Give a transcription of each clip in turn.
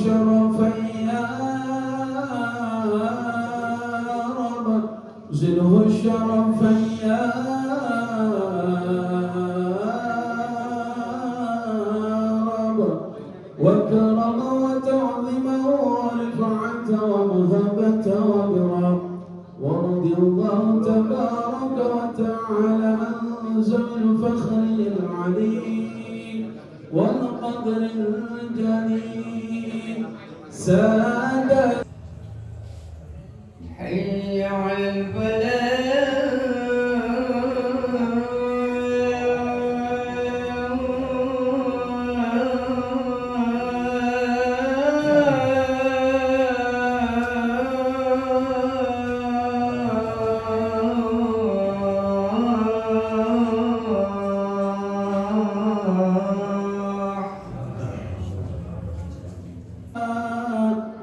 شرفا يا رب زده شرفا يا رب وكرم وتعظيم ورفعة ومهبة وبرام ورضي الله تبارك وتعالى عن ذوي الفخر العليم والقدر الجليل سادة حي على الفلاح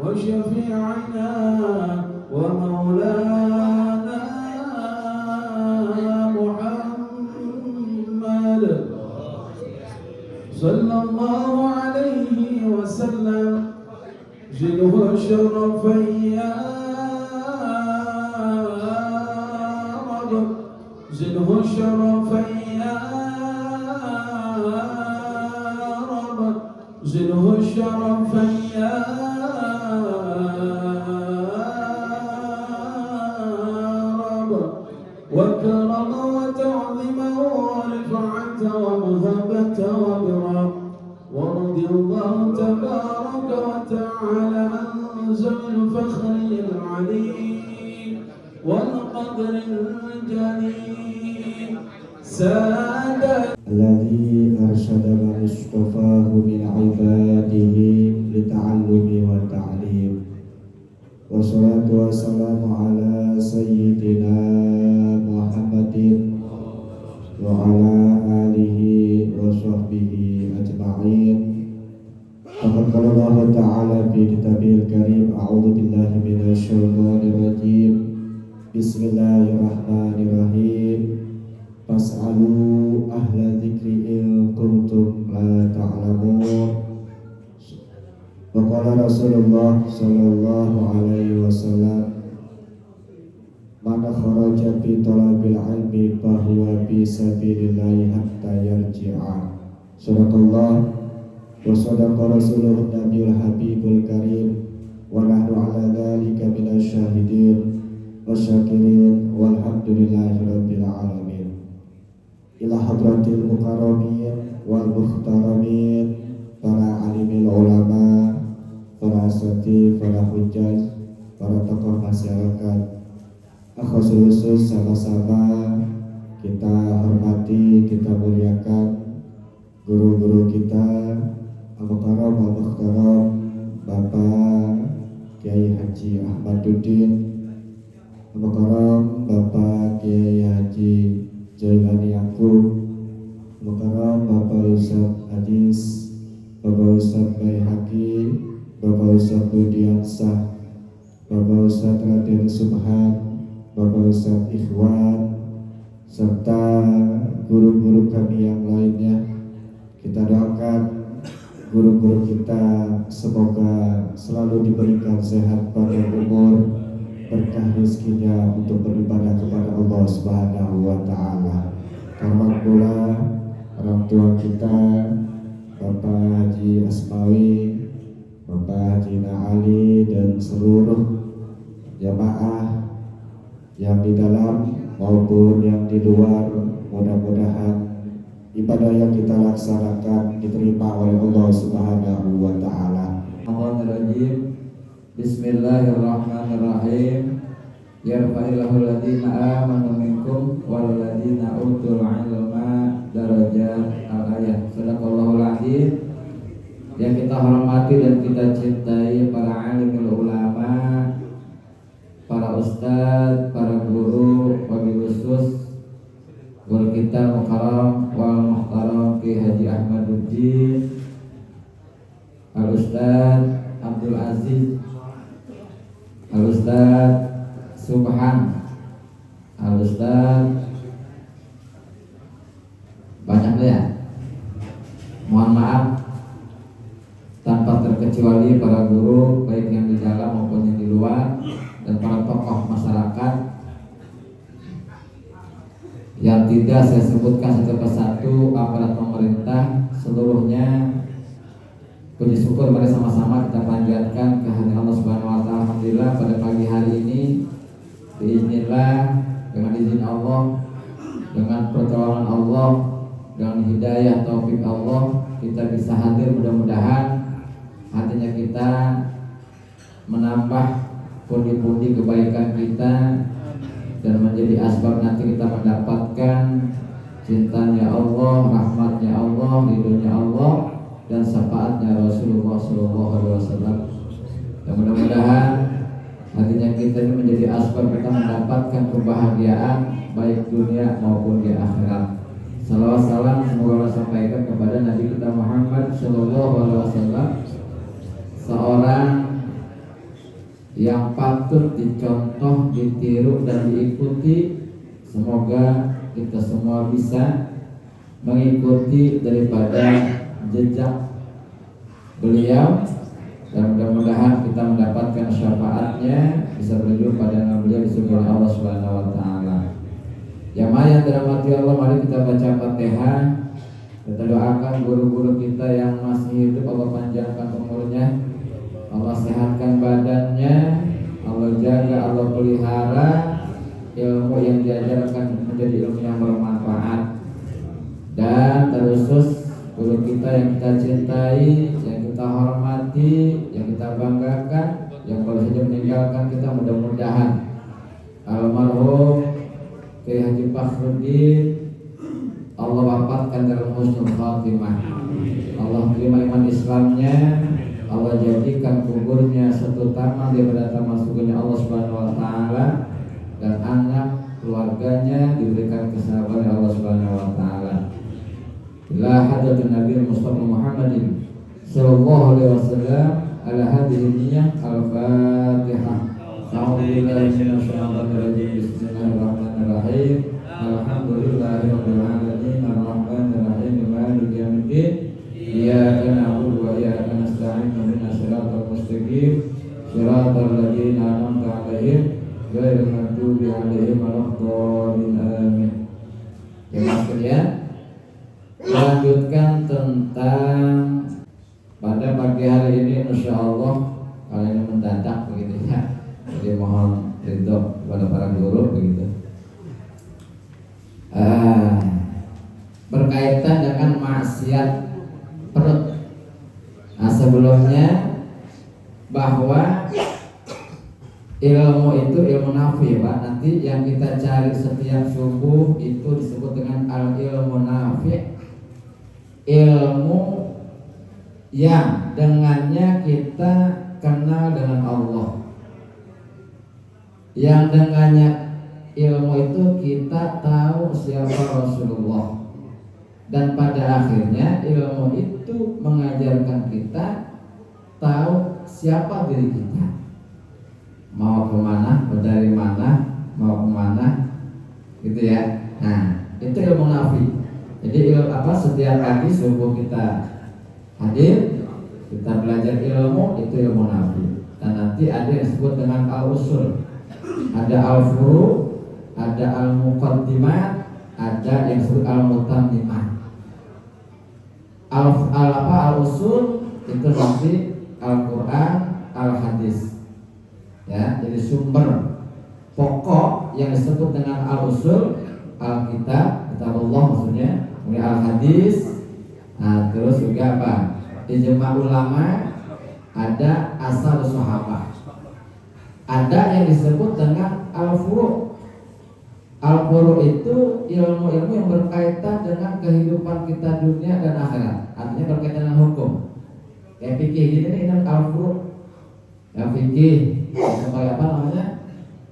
وشفيعنا ومولانا محمد صلى الله عليه وسلم زده شرفا يا رب زده شرفا يا رب زده شرفا يا رب وكرم وتعظيم ورفعة ومهبة وبرام ورضي الله تبارك وتعالى عن ذوي الفخر العليم والقدر الجليل سادة الذي أرشد من اصطفاه من عباده للتعلم والتعليم والصلاة والسلام على سيدنا محمد وعلى آله وصحبه أجمعين. فقد قال الله تعالى في كتابه الكريم أعوذ بالله من الشيطان الرجيم بسم الله الرحمن الرحيم fas'alu ahla dzikri in kuntum la ta'lamun. Wa qala Rasulullah sallallahu alaihi wasallam man kharaja fi talabil ilmi fa huwa fi sabilillahi hatta yarji'a. Sadaqallah wa sadaqa rasuluhu nabiyul habibul karim wa nahnu ala dzalika minasy syahidin wasyakirin walhamdulillahi rabbil alamin. Ila hadratil mukarramin wal muhtaramin, para alimil ulama, para asatidz, para hujjaj, para tokoh masyarakat, khusus sama-sama kita hormati, kita muliakan guru-guru kita, al-mukarram al-muhtaram Bapak Kiai Haji Ahmaduddin, al-mukarram Bapak Kiai Haji Jailani Yakub, Mukarram Bapak Ustaz Hadis, Bapak Ustaz Baihaqi, Bapak Ustaz Budiansah, Bapak Ustaz Raden Subhan, Bapak Ustaz Ikhwan, serta guru-guru kami yang lainnya. Kita doakan guru-guru kita semoga selalu diberikan sehat panjang umur, berkah rezekinya untuk beribadah kepada Allah Subhanahu wa taala. Terima pula orang tua kita Bapak Haji Asmawi, Bapak Haji Naali dan seluruh jamaah yang di dalam maupun yang di luar. Mudah-mudahan ibadah yang kita laksanakan diterima oleh Allah Subhanahu wa taala. Bismillahirrahmanirrahim. Yarfa'illahu alladziina aamanu minkum wal ladziina utul 'ilma darajat. Al-ayat. Shadaqallahul 'azim. Yang kita hormati dan kita cintai para alimul ulama, para ustadz, para guru, wabil khusus guru kita mukarram wal muhtaram Ki Haji Ahmaduddin, Al-Ustadz Abdul Aziz, Al-Ustadz Subhan, Al-Ustadz banyak ya. Mohon maaf tanpa terkecuali terkecuali para guru baik yang di dalam maupun yang di luar, dan para tokoh masyarakat yang tidak saya sebutkan satu persatu, aparat pemerintah seluruhnya. Puji syukur mari sama-sama kita panjatkan kehadiran Allah Subhanahu wa taala. Alhamdulillah pada pagi hari ini biiznillah, dengan izin Allah, dengan pertolongan Allah, dengan hidayah taufik Allah, kita bisa hadir. Mudah-mudahan hatinya kita menambah pundi-pundi kebaikan kita dan menjadi asbab nanti kita mendapatkan cintanya Allah, rahmatnya Allah, ridhonya Allah, dan syafaatnya Rasulullah SAW. Dan mudah-mudahan hatinya kita ini menjadi asbab kita mendapatkan kebahagiaan baik dunia maupun di akhirat. Salawat salam semoga Allah sampaikan kepada Nabi kita Muhammad SAW, seorang yang patut dicontoh, ditiru dan diikuti. Semoga kita semua bisa mengikuti daripada jejak beliau, dan mudah-mudahan kita mendapatkan syafaatnya, bisa berjumpa pada beliau di surga Allah Subhanahu wa taala. Jamaah yang dirahmati Allah, mari kita baca Fatihah. Kita doakan guru-guru kita yang masih hidup, Allah panjangkan umurnya, Allah sehatkan badannya, Allah jaga, Allah pelihara, ilmu yang diajarkan menjadi ilmu yang bermanfaat. Dan terkhusus guru kita yang kita cintai, yang kita hormati, yang kita banggakan, yang baru saja meninggalkan kita, mudah-mudahan almarhum Kiai Haji Fakhruddin Allah wafatkan dalam husnul khatimah. Allah terima iman Islamnya, Allah jadikan kuburnya satu taman daripada taman surganya Allah Subhanahu wa taala, dan anak keluarganya diberikan kesabaran Allah Subhanahu wa taala. Ila hadratin Nabi Mustafa Muhammadin sallallahu alaihi wasallam ala hadhihi niyyah al-Fatihah. A'udzubillahi minasyaitonir rajim. Bismillahirrahmanirrahim. Alhamdulillahirabbil alamin arrahmanir rahim maliki yaumiddin. Iyyaka na'budu wa iyyaka nasta'in ihdinas siratal mustaqim siratal ladzina an'amta 'alaihim ghairil maghdubi 'alaihim waladdallin. Amin. Kemudian lanjutkan tentang pada pagi hari ini, insyaallah kalau ini mendadak begitu ya. Jadi mohon ridho kepada para guru begitu. Berkaitan dengan maksiat perut. Nah, sebelumnya bahwa ilmu itu ilmu nafi, Pak. Nanti yang kita cari setiap subuh itu disebut dengan al-ilmu nafi, ilmu yang dengannya kita kenal dengan Allah, yang dengannya ilmu itu kita tahu siapa Rasulullah, dan pada akhirnya ilmu itu mengajarkan kita tahu siapa diri kita, mau kemana, dari mana, mau kemana, gitu ya. Nah, itu ilmu nafi. Jadi setiap pagi subuh kita hadir, kita belajar ilmu, itu ilmu nafi. Dan nanti ada yang disebut dengan al-usul, ada al-furu, ada al-muqaddimat, ada yang disebut al-mutammimat. Al-usul itu nanti Al-Quran, al-hadis. Ya, jadi sumber pokok yang disebut dengan al-usul, al-kitab, kitab Allah maksudnya, kemudian al-hadis. Nah, terus juga apa? Ijma ulama, ada asal sahabat. Ada yang disebut dengan al-furu'. Al-furu' itu ilmu-ilmu yang berkaitan dengan kehidupan kita dunia dan akhirat. Artinya berkaitan dengan hukum. Kayak fikih gitu nih, ini al-furu'. Yang fikih, kayak apa namanya?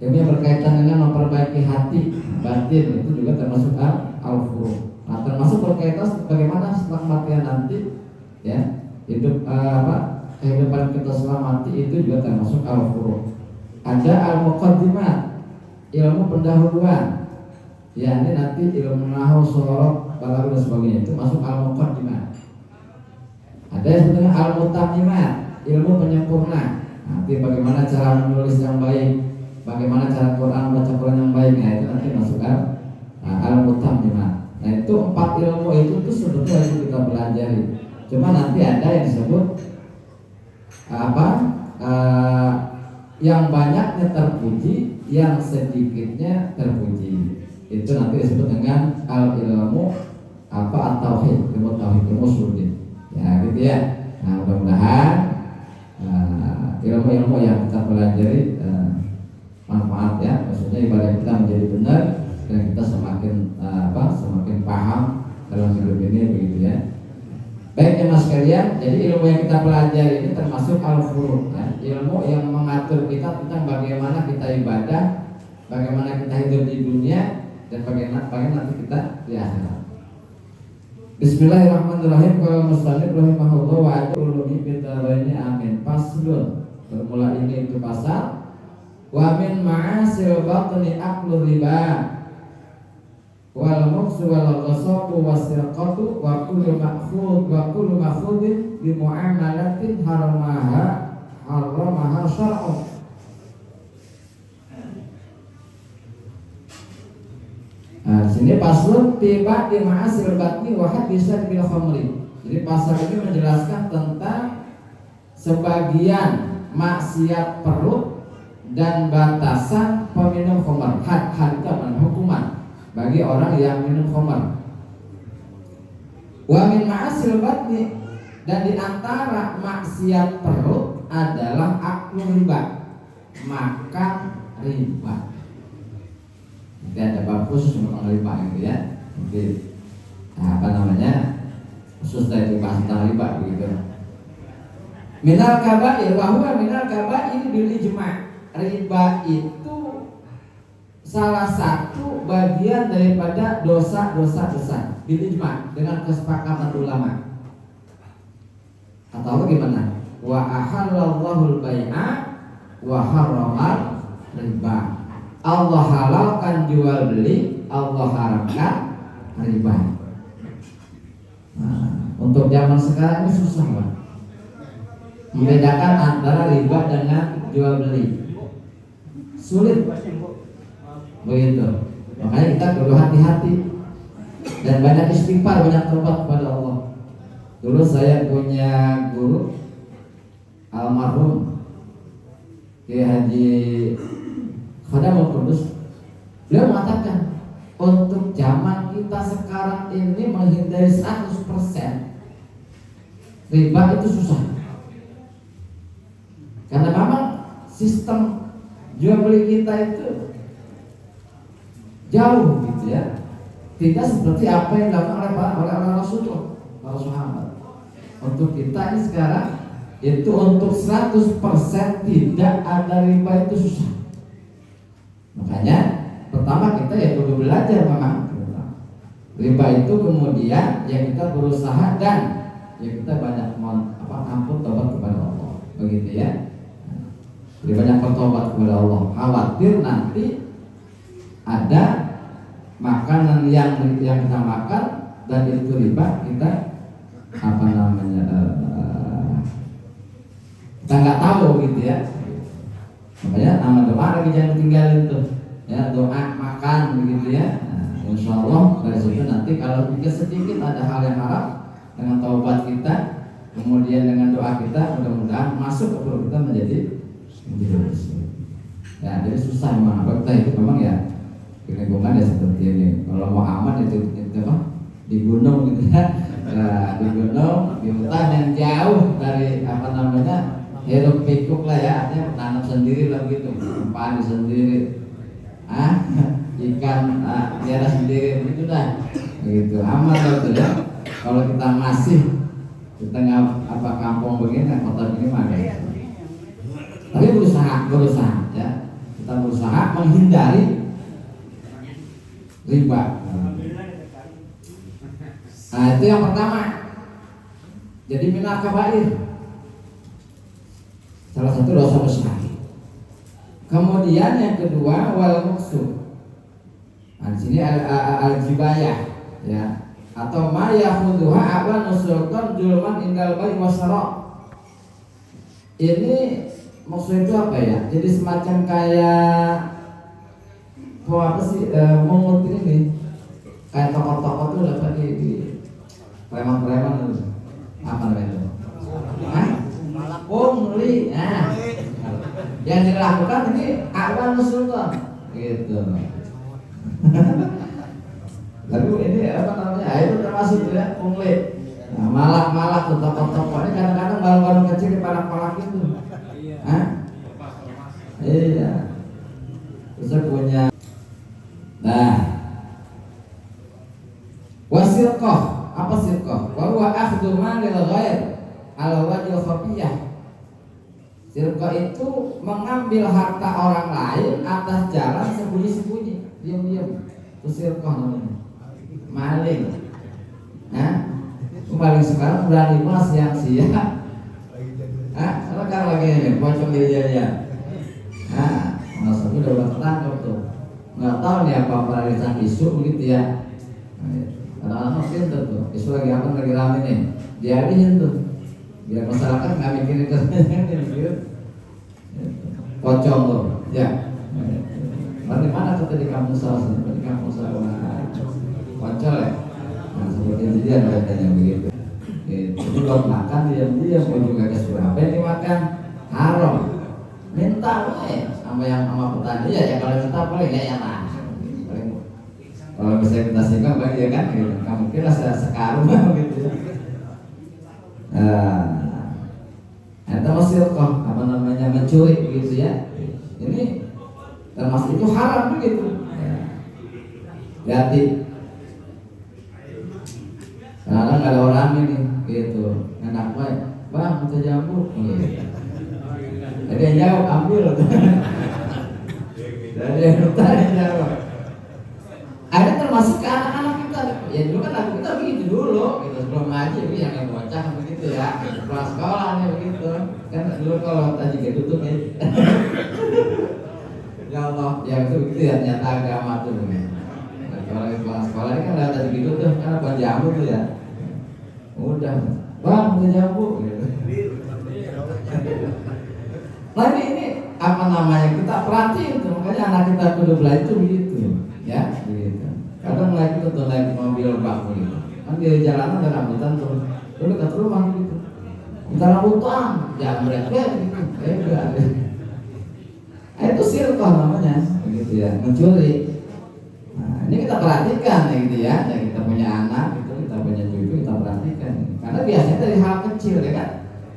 Ilmu yang berkaitan dengan memperbaiki hati, batin, itu juga termasuk al-furu'. Nah, termasuk berkaitan bagaimana setelah kematian nanti, ya, hidup kehidupan kita setelah mati, itu juga termasuk al-furu'. Ada al-muqaddimat, ilmu pendahuluan. Ya, ini nanti ilmu nahwu, shoroh, balaghah dan sebagainya, itu masuk al-muqaddimat. Ada yang disebut dengan al-mutammimat, ilmu penyempurna. Nanti bagaimana cara menulis yang baik, bagaimana cara Quran baca Quran yang baik, nah itu nanti masuk al-mutammimah. Nah itu 4 ilmu itu tuh sebetulnya harus kita pelajari. Cuma nanti ada yang disebut yang banyaknya terpuji, yang sedikitnya terpuji. Itu nanti disebut dengan al-ilmu at-tauhid, ilmu tauhid, ilmu ushuluddin. Ya gitu ya. Nah mudah-mudahan ilmu-ilmu yang kita pelajari manfaat ya, maksudnya ibadah kita menjadi benar dan kita semakin semakin paham dalam hidup ini begitu ya. Baik jemaah sekalian, jadi ilmu yang kita pelajari ini termasuk al-furu' ya, ilmu yang mengatur kita tentang bagaimana kita ibadah, bagaimana kita hidup di dunia dan bagaimana nanti kita di akhirat. Bismillahirrahmanirrahim. Qala musannif rahimahullah wa a'udzu billahi amin. Faslun. Bermula ini itu pasal wa min ma'asil batni aklu riba wal muqsu wal ghasabu wasirqatu wa kullu ma'khudin bi mu'amalatin haramaha syar'u. Nah, sini paslon tiba di ma'asil batni wa hadisa bil khamri. Jadi pasal ini menjelaskan tentang sebagian maksiat perut dan batasan peminum khamr. Had itu hukuman bagi orang yang minum khamr. Wa min ma'asil batni, dan di antara maksiat perut adalah aklu riba, makan riba. Nanti ada bab khusus tentang riba gitu ya. Nanti khusus dari bahas tentang riba begitu. Minal kabair, bahwa minal kabair bil ijma'. Riba itu salah satu bagian daripada dosa-dosa besar bil ijma', dengan kesepakatan ulama. Atau gimana? Wa ahallallahu al-bai'a wa harrama riba. Allah halalkan jual beli, Allah haramkan riba. Nah, untuk zaman sekarang ini susah Pak membedakan antara riba dengan jual beli. Sulit begitu. Makanya kita perlu hati-hati dan banyak istighfar, banyak tobat kepada Allah. Dulu saya punya guru almarhum Kiai Haji Khadamul Qudus, beliau mengatakan untuk zaman kita sekarang ini menghindari 100% riba itu susah, karena memang sistem jual beli kita itu jauh gitu ya, tidak seperti apa yang dilakukan oleh Rasulullah, para sahabat. Untuk kita ini sekarang itu untuk 100% tidak ada riba itu susah. Makanya pertama kita ya perlu belajar memang riba itu, kemudian ya kita berusaha dan ya kita banyak ampun tobat kepada Allah begitu ya. Jadi banyak bertobat kepada Allah. Khawatir nanti ada makanan yang kita makan dan itu riba, kita kita nggak tahu gitu ya. Makanya nama doa lagi jangan tinggalin tuh ya, doa makan begitu ya. Nah, insya Allah dari situ nanti kalau sedikit ada hal yang haram, dengan taubat kita kemudian dengan doa kita, mudah-mudahan masuk ke perut kita menjadi bersih. Ya jadi susah memang kita itu memang ya di lingkungan ya seperti ini. Kalau mau aman itu apa di gunung gitu ya. Nah, di gunung di hutan yang jauh dari hiruk pikuk lah ya, artinya tanam sendiri lah gitu, padi sendiri, ikan biara sendiri begitu dah, begitu aman lah itu ya. Kalau kita masih di tengah kampung begini, kota begini mah tapi berusaha ya, kita berusaha menghindari riba. Nah itu yang pertama, jadi minal kabair, salah satu dosa besar. Kemudian yang kedua wal muqsu. Nah, di sini al-jibayah ya, atau ma yakhudhuha aba nusulkan julman indal bai wasara. Ini maksudnya itu apa ya? Jadi semacam kayak apa sih mengut ini kayak tokoh-tokoh tuh dapat di preman-preman itu apa namanya itu? Hah? Pungli. Nah, yang dilakukan ini Awan Sultan gitu. Lalu ini apa namanya? Itu termasuk ya pungli. Nah, malak-malak tuh tokoh-tokoh ini kadang-kadang balon-balon kecil di palak-palak itu. Hah? Iya. Terus punya. Nah, wasirqah, apa sirqah? Wa huwa akhdhu malil ghair ala wajhil khafiyah. Sirqah itu mengambil harta orang lain atas jalan sembunyi-sembunyi, diam-diam. Itu sirqah namanya. Maling. Nah, maling sekarang berani mas siang-siang. Sekarang lagi ini pocong dia. Nah, maksudnya udah ketangkep tuh. Nggak tahu nih apa rencana isu begitu ya. Kadang-kadang pinter tuh, isu lagi apa lagi rame nih, dialihin tuh, biar masyarakat nggak mikirin mikir pocong tuh, ya. Mana tuh di kampung sawah, di kampung sawah, pocong ya. Nah seperti itu dia katanya begitu. Itu kalau makan diam-diam, mau juga ke apa yang dimakan haram. Minta sama petani ya kalau minta paling ya lah. Kalau misalnya kita singgung bagi ya kan gitu. Kamu kira sekarang gitu ya. Itu masih kok apa namanya mencuri gitu ya. Ini termasuk itu haram begitu. Hati. Kadang ada orang ini gitu. Enak baik. Bang, kita jambu. Gitu. Ada yang jawab ambil. Ada yang jawab. Ada termasuk ke anak-anak kita. Ya dulu kan aku kita begitu dulu, gitu sebelum ngaji yang bocah begitu ya. Pulang sekolah nih begitu. Kan dulu kalau tadi gitu tuh nih. Ya Allah, ya itu begitu ya ternyata agama tuh nih. Kalau pulang sekolah ini kan tadi gitu tuh, karena buat jamu tuh ya. Udah, bang udah jamu. Gitu. Nah ini apa namanya kita perhatiin tuh, makanya anak kita kudu belajar itu begitu, ya, begitu. Kadang lagi tuh naik mobil bak gitu, kan di jalanan ada rambutan tuh, dulu dekat rumah gitu, kita rambutan, jangan mereka gitu, enggak. Itu sirkoh namanya, begitu ya, mencuri. Nah ini kita perhatikan ya gitu ya, kita punya anak, gitu, kita punya cucu, kita perhatikan, karena biasanya dari hal kecil ya kan.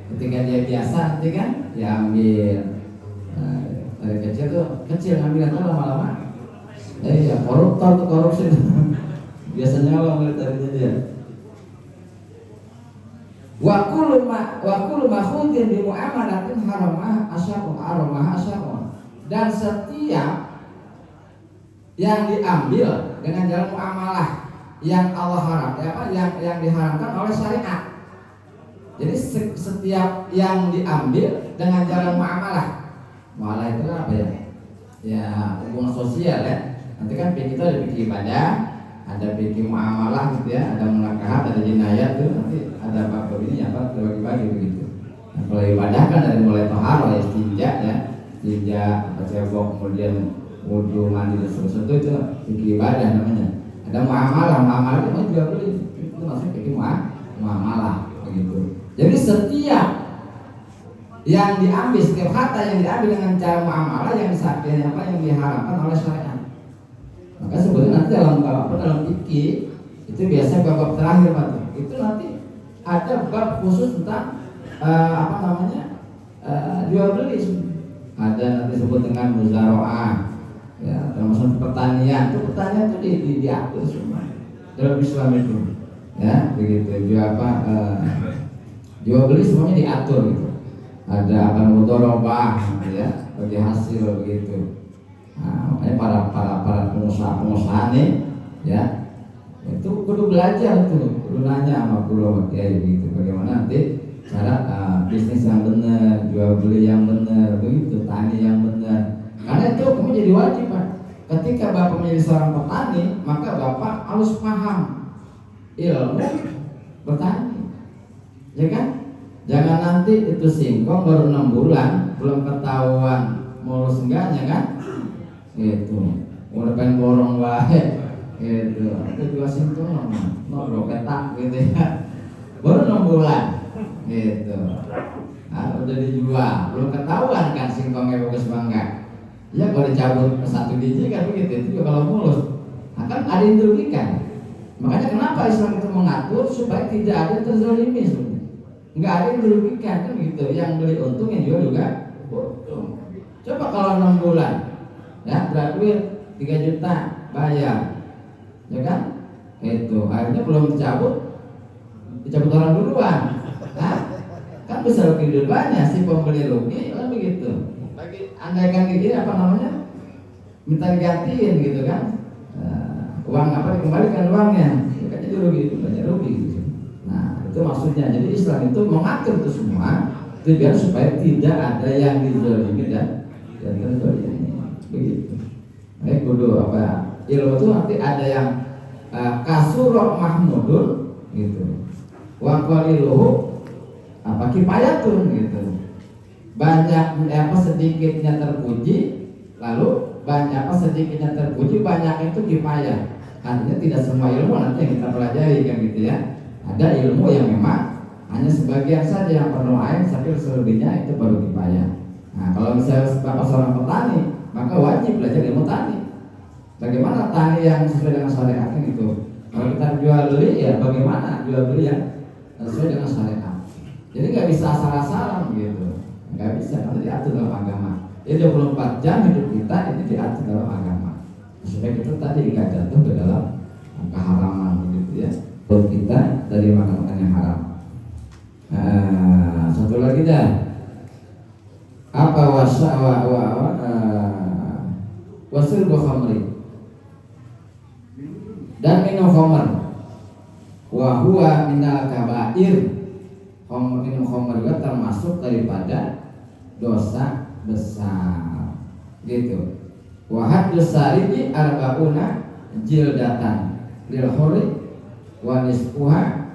Ketika dia biasa nanti kan dia ambil dari kecil tuh ngambil kan lama-lama ya koruptor tuh korupsi biasanya orang melihat dari dia wa kullu ma khudin bi muamalatin haramah asyaqah dan setiap yang diambil dengan jalan muamalah yang Allah haram yang diharamkan oleh syariat. Jadi setiap yang diambil dengan jalan muamalah itu apa ya? Ya hubungan sosial ya. Nanti kan kita ada fikih ibadah, ada fikih muamalah gitu ya, ada munakahat, ada jinayat tuh nanti ada bab ini apa terbagi-bagi begitu. Nah, kalau ibadah kan dari mulai taharah ya istinja, cebok, kemudian wudu, mandi dan seterusnya itu fikih ibadah namanya. Ada muamalah itu jual beli itu masuk fikih muamalah begitu. Jadi setiap yang diambil, setiap harta yang diambil dengan cara muamalah yang diharamkan oleh syariat. Maka sebenarnya nanti dalam fikih itu biasa bab terakhir Pak. Itu nanti ada bab khusus tentang jual beli. Ada nanti sebut dengan muzaraah. Ya, termasuk pertanian. Itu pertanian itu diatur semua dalam Islam itu. Ya, begitu. Jual beli semuanya diatur gitu. Ada mudharabah ya bagi hasil begitu. Nah, makanya para pengusaha nih ya itu kudu belajar tuh, kudu nanya sama guru kiai gitu bagaimana nanti cara bisnis yang benar, jual beli yang benar, begitu, tani yang benar. Karena itu kamu jadi wajib Pak. Ketika Bapak menjadi seorang petani, maka Bapak harus paham ilmu bertani. Ya kan? Jangan nanti itu singkong baru 6 bulan belum ketahuan mulus enggaknya kan? Gitu. Udah pengen borong wae. Gitu. Itu juga singkong no ketak gitu ya. Baru 6 bulan. Gitu. Nah, udah dijual, belum ketahuan kan singkongnya bagus bangga. Ya kalau dicabut ke 1 biji kan begitu, itu juga kalau mulus. Nah, kan ada yang dirugikan. Makanya kenapa Islam itu mengatur supaya tidak ada yang terzalimi sebenarnya. Nggak ada yang dirugikan kan gitu. Yang beli untung yang jual juga untung. Coba kalau 6 bulan, ya berarti 3 juta bayar, ya kan? Itu akhirnya belum dicabut orang duluan. Nah, kan bisa rugi duluannya si pembeli rugi kan begitu. Bagi andaikan gini apa namanya? Minta digantiin gitu kan? Uang apa dikembalikan uangnya? Ya kan jadi rugi itu banyak rugi gitu. Nah, itu maksudnya. Jadi Islam itu mengatur itu semua biar supaya tidak ada yang dizalimi dan terzalimi. Begitu. Baik kudu apa? Ilmu itu nanti ada yang kasurok mahmudun gitu. Wa qaliluhu apa kifayatun gitu. Banyak apa sedikitnya terpuji, lalu banyak apa sedikitnya terpuji, banyak itu kifayah. Artinya tidak semua ilmu nanti yang kita pelajari kan gitu ya. Ada ilmu yang memang hanya sebagian saja yang perlu ain, tapi selebihnya itu baru kifayah. Nah, kalau misalnya bapak seorang petani, maka wajib belajar ilmu tani. Bagaimana tani yang sesuai dengan syariat itu? Kalau kita jual beli ya bagaimana jual beli yang sesuai dengan syariat. Jadi nggak bisa asal-asalan gitu, nggak bisa karena diatur dalam agama. Jadi 24 jam hidup kita ini diatur dalam agama. Supaya kita tadi nggak jatuh ke dalam keharaman begitu ya. Buat kita dari makan-makan yang haram. Satu lagi dah. Apa wasil khamri dan minum khamr. Wa huwa minal kabair. Minum khamr juga termasuk daripada dosa besar. Gitu. Wa haddus saribi arba'una jildatan lil huri wa nisfuha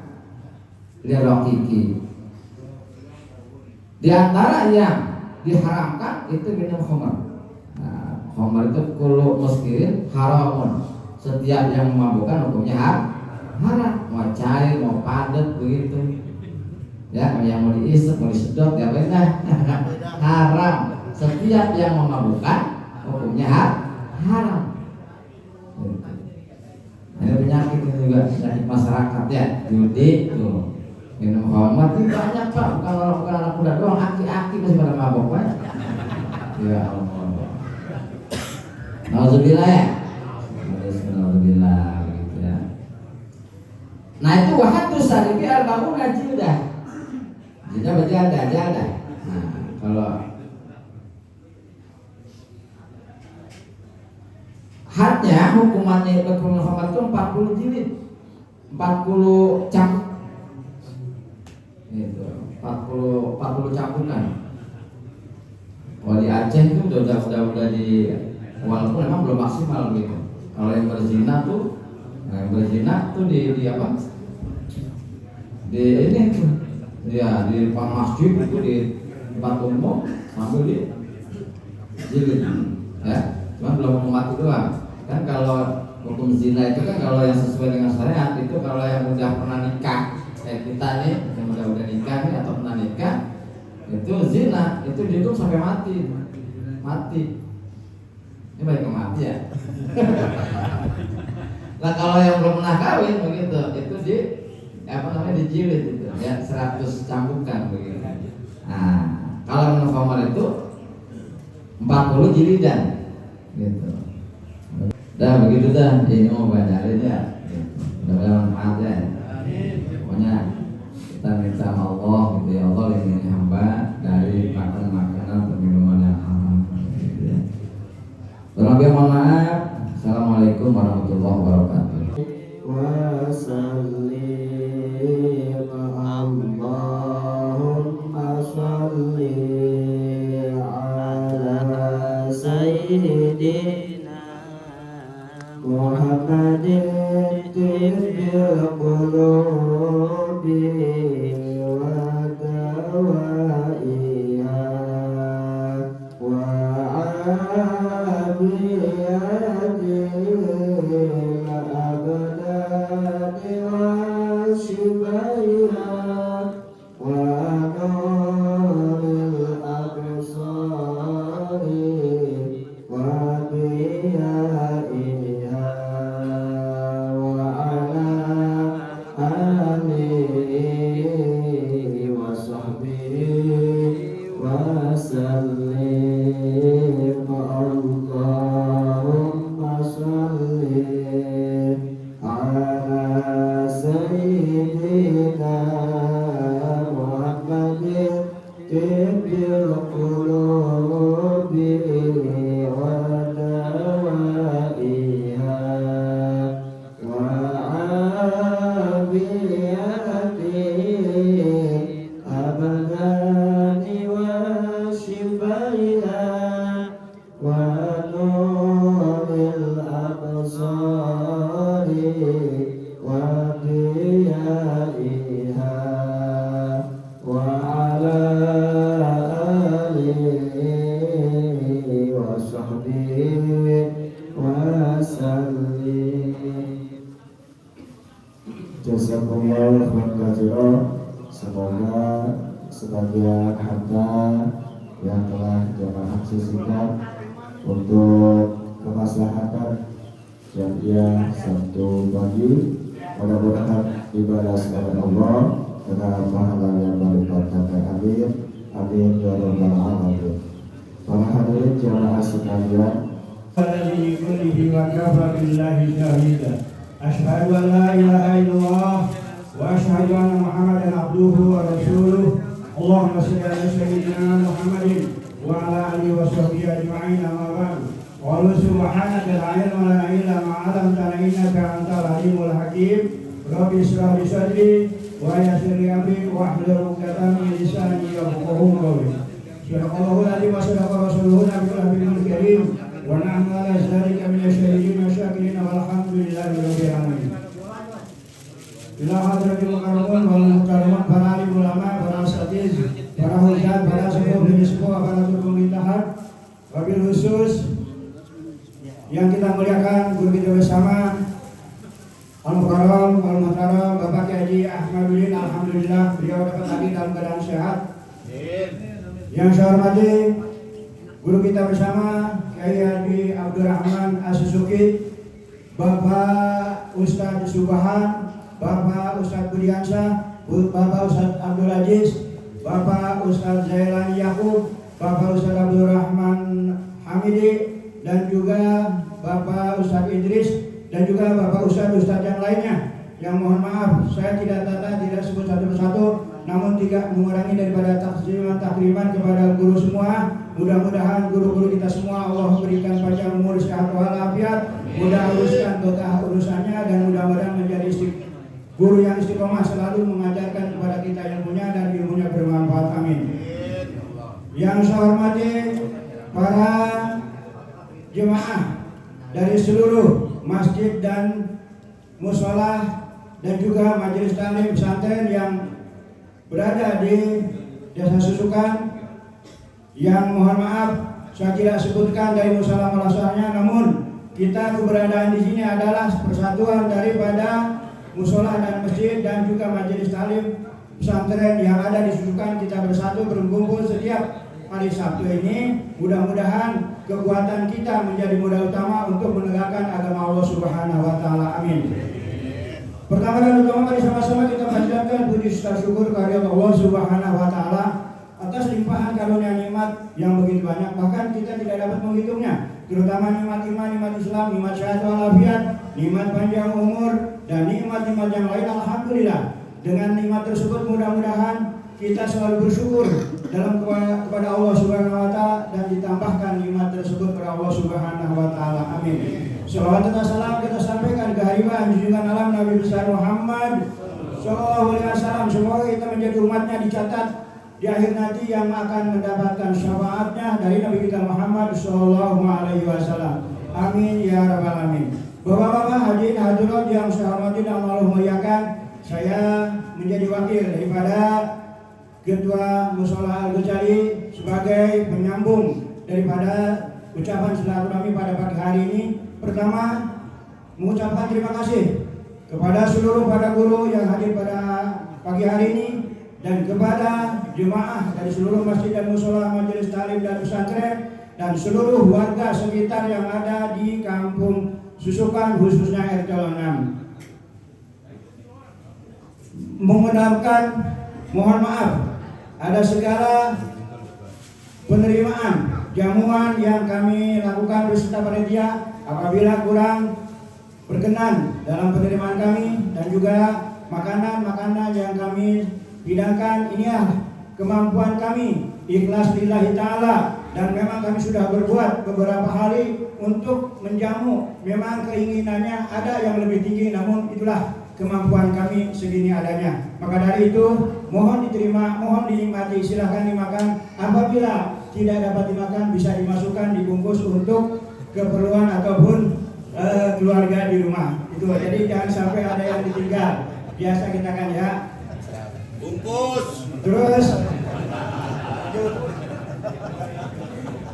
lil raqiqi. Di antara yang diharamkan itu minum khamr. Nah, khamr itu kullu muskirin haramun. Setiap yang memabukkan hukumnya haram. Mau cair, mau padat begitu. Ya, yang mau diisep, mau disedot ya benar. Haram. Setiap yang memabukkan hukumnya haram. Ada penyakit itu juga, penyakit masyarakat ya, judi tuh. Minum khamr itu banyak Pak, bukan anak muda doang, aki-aki masih pada mabok Pak. Ya Allah. Nauzubillah ya. Nauzubillah gitu ya. Nah itu wahadus saribi al-ba'una jildah. Jildah berarti ada. Nah kalau hadnya hukumannya berkurang khamr itu 40 jilid, 40 cambuk. Itu 40 cambukan. Kalau di Aceh itu udah di walaupun memang belum maksimal gitu. Kalau yang berzina tuh di apa? Di ini tuh. Ya di depan masjid itu di tempat umum sambil di jilid. Ya, cuma belum hukum mati doang. Kan kalau hukum zina itu kan kalau yang sesuai dengan syariat itu kalau yang udah pernah nikah kayak kita nih yang udah nikah nih atau pernah nikah itu zina itu dihukum sampai mati. Ini baik ke mati ya. Nah kalau yang belum pernah kawin begitu itu di dijilid itu ya 100 cambukan begitu. Nah kalau minum khamr itu 40 jilidan gitu. Dah begitu dah, ini mau bacain ya. Mudah-mudahan manfaat ya. Pokoknya kita minta sama Allah gitu ya, Allah lindungi hamba dari makan makanan atau minuman yang haram gitu ya. Terlebih mohon maaf. Assalamualaikum warahmatullahi wabarakatuh. Allahumma sholli ala sayyidina Muhammadin tibbil qulubi wa طب القلوب ودوائها وعافية الأبدان وشفائها ونور الأبصار وضيائها وعلى آله وصحبه وسلم. Jazakumullah khairan. Semoga sebagian harta yang telah jamaah sisihkan untuk kemaslahatan jamiah Sabtu pagi, mudah-mudahan ibadah kepada Allah dengan pahala yang berlipat. Amin amin ya rabbal alamin. Para hadirin jamaah sekalian, الذي كله وكفى بالله شهيدا أشهد أن لا إله إلا الله وأشهد أن محمدا عبده ورسوله اللهم صل على سيدنا محمد وعلى آله وصحبه أجمعين أما بعد قالوا سبحانك لا علم لنا إلا ما علمتنا إنك أنت العليم الحكيم رب اشرح لي صدري ويسر لي أمري واحلل عقدة من لساني يفقهوا قولي صدق الله العظيم وصدق رسوله النبي الكريم ونحن على ذلك من الشاهدين والشاكرين والحمد لله رب العالمين. Ila hadratil mukarramun wal mukarramat, para alim ulama, para asatiz, para hujat, para sepuh dan sepuh, para pemerintahan, wabil khusus yang kita muliakan guru kita bersama Al-Mukarram, Al-Muhtaram, Bapak Haji Ahmadudin, alhamdulillah beliau dapat lagi dalam keadaan sehat. Yang saya hormati guru kita bersama Kiai Haji Abdurrahman As-Suzuki, Bapak Ustadz Subahan, Bapak Ustadz Budiansyah, Bapak Ustadz Abdul Aziz, Bapak Ustadz Zailani Yakub, Bapak Ustadz Abdurrahman Hamidi, dan juga Bapak Ustadz Idris, dan juga Bapak Ustadz yang lainnya. Yang mohon maaf saya tidak sebut satu persatu, namun tidak mengurangi daripada takriman kepada guru semua. Mudah-mudahan guru-guru kita semua Allah berikan panjang umur, sehat walafiat, mudah uruskan urusannya, dan mudah-mudahan menjadi guru yang istiqomah selalu mengajarkan kepada kita ilmunya dan ilmunya bermanfaat. Amin. Yang saya hormati para jemaah dari seluruh masjid dan mushola dan juga majelis taklim pesantren yang berada di Desa Susukan, yang mohon maaf saya tidak sebutkan dari musola-musolanya, namun kita keberadaan di sini adalah persatuan daripada musola dan masjid dan juga majelis taklim pesantren yang ada di Susukan. Kita bersatu berkumpul setiap hari Sabtu ini. Mudah-mudahan kekuatan kita menjadi modal utama untuk menegakkan agama Allah Subhanahu wa taala. Amin. Pertama dan utama, mari sama-sama kita panjatkan puji syukur kehadirat Allah Subhanahu wa taala atas limpahan karunia nikmat yang begitu banyak, bahkan kita tidak dapat menghitungnya, terutama nikmat iman, nikmat Islam, nikmat sehat walafiat, nikmat panjang umur, dan nikmat-nikmat yang lain. Alhamdulillah, dengan nikmat tersebut mudah-mudahan kita selalu bersyukur dalam kepada Allah Subhanahu wa taala, dan ditambahkan nikmat tersebut kepada Allah Subhanahu wa taala. Amin. Shalawat dan salam kita sampaikan ke hariban junjungan alam Nabi besar Muhammad sallallahu alaihi wasallam. Semoga kita menjadi umatnya dicatat di akhir nanti yang akan mendapatkan syafaatnya dari Nabi kita Muhammad sallallahu alaihi wasallam. Amin ya rabbal alamin. Bapak-bapak hadirin hadirat yang saya hormati dan Allah muliakan, saya menjadi wakil daripada Ketua Mushola Al-Ghazali sebagai penyambung daripada ucapan silaturahmi pada pagi hari ini. Pertama, mengucapkan terima kasih kepada seluruh para guru yang hadir pada pagi hari ini, dan kepada jemaah dari seluruh masjid dan mushola, majelis taklim dan pesantren, dan seluruh warga sekitar yang ada di kampung Susukan, khususnya RT 6. Mengucapkan mohon maaf ada segala penerimaan jamuan yang kami lakukan beserta panitia apabila kurang berkenan dalam penerimaan kami, dan juga makanan-makanan yang kami hidangkan. Inilah kemampuan kami ikhlas lillahi ta'ala, dan memang kami sudah berbuat beberapa hari untuk menjamu. Memang keinginannya ada yang lebih tinggi, namun itulah kemampuan kami segini adanya. Maka dari itu mohon diterima, mohon dinikmati, silahkan dimakan. Apabila tidak dapat dimakan bisa dimasukkan dibungkus untuk keperluan ataupun keluarga di rumah. Itu jadi jangan sampai ada yang ditinggal. Biasa kita kan ya. Bungkus. Terus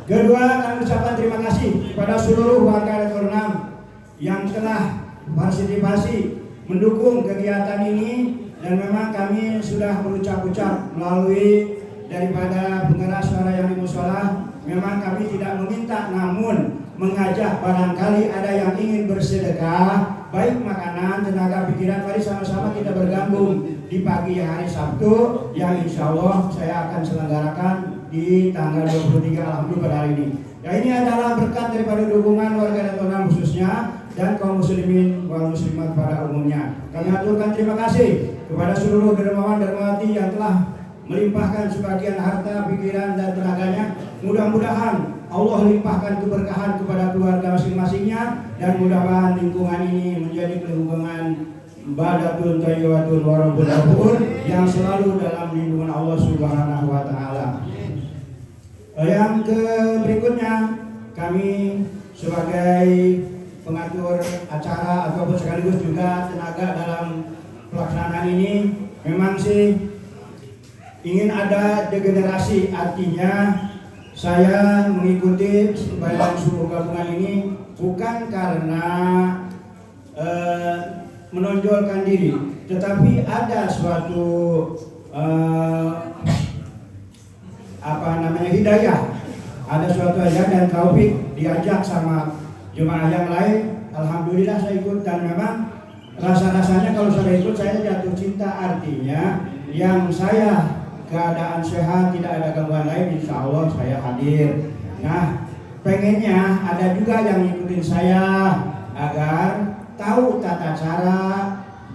kedua, kami ucapkan terima kasih kepada seluruh warga RT 6 yang telah partisipasi mendukung kegiatan ini, dan memang kami sudah berucap-ucap melalui daripada penggerak suara yang di mushola. Memang kami tidak meminta, namun mengajak barangkali ada yang ingin bersedekah, baik makanan, tenaga, pikiran. Mari sama-sama kita bergabung di pagi hari Sabtu yang insya Allah saya akan selenggarakan di tanggal 23 Alhamdulillah pada hari ini. Ya, ini adalah berkat daripada dukungan warga RT 6 khususnya dan kaum muslimin wal muslimat pada umumnya. Kami aturkan terima kasih kepada seluruh dermawan dermawati yang telah melimpahkan sebagian harta, pikiran dan tenaganya. Mudah-mudahan Allah limpahkan keberkahan kepada keluarga masing-masingnya, dan mudah-mudahan lingkungan ini menjadi lingkungan badatun tayyibatun warabun ghafur yang selalu dalam lindungan Allah Subhanahu wa taala. Yang berikutnya, kami sebagai pengatur acara ataupun sekaligus juga tenaga dalam pelaksanaan ini memang sih ingin ada degenerasi, artinya saya mengikuti badan suruh gabungan ini bukan karena menonjolkan diri, tetapi ada suatu hidayah, ada suatu hidayah dan taufik diajak sama jemaah yang lain. Alhamdulillah saya ikut, dan memang rasa-rasanya kalau saya ikut saya jatuh cinta, artinya yang saya keadaan sehat, tidak ada gangguan lain, insya Allah saya hadir. Nah, pengennya ada juga yang ngikutin saya agar tahu tata cara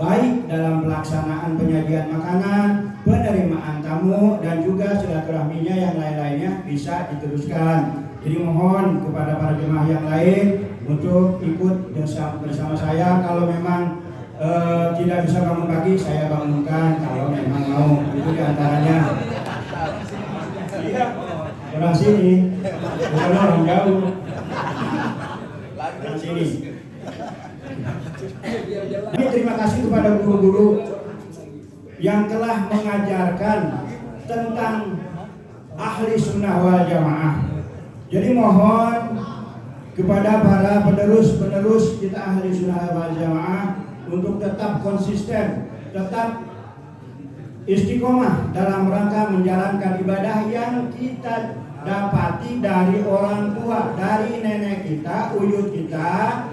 baik dalam pelaksanaan penyajian makanan, penerimaan tamu, dan juga silaturahminya yang lain-lainnya bisa diteruskan. Jadi mohon kepada para jemaah yang lain untuk ikut bersama saya. Kalau memang tidak bisa bangun pagi, saya bangunkan kalau memang mau. Itu diantaranya. Orang sini, bukan orang jauh. Orang sini. Kami terima kasih kepada guru-guru yang telah mengajarkan tentang ahli sunnah wal jamaah. Jadi mohon kepada para penerus kita ahli sunnah wal jamaah untuk tetap konsisten, tetap istiqomah dalam rangka menjalankan ibadah yang kita dapati dari orang tua, dari nenek kita, uyut kita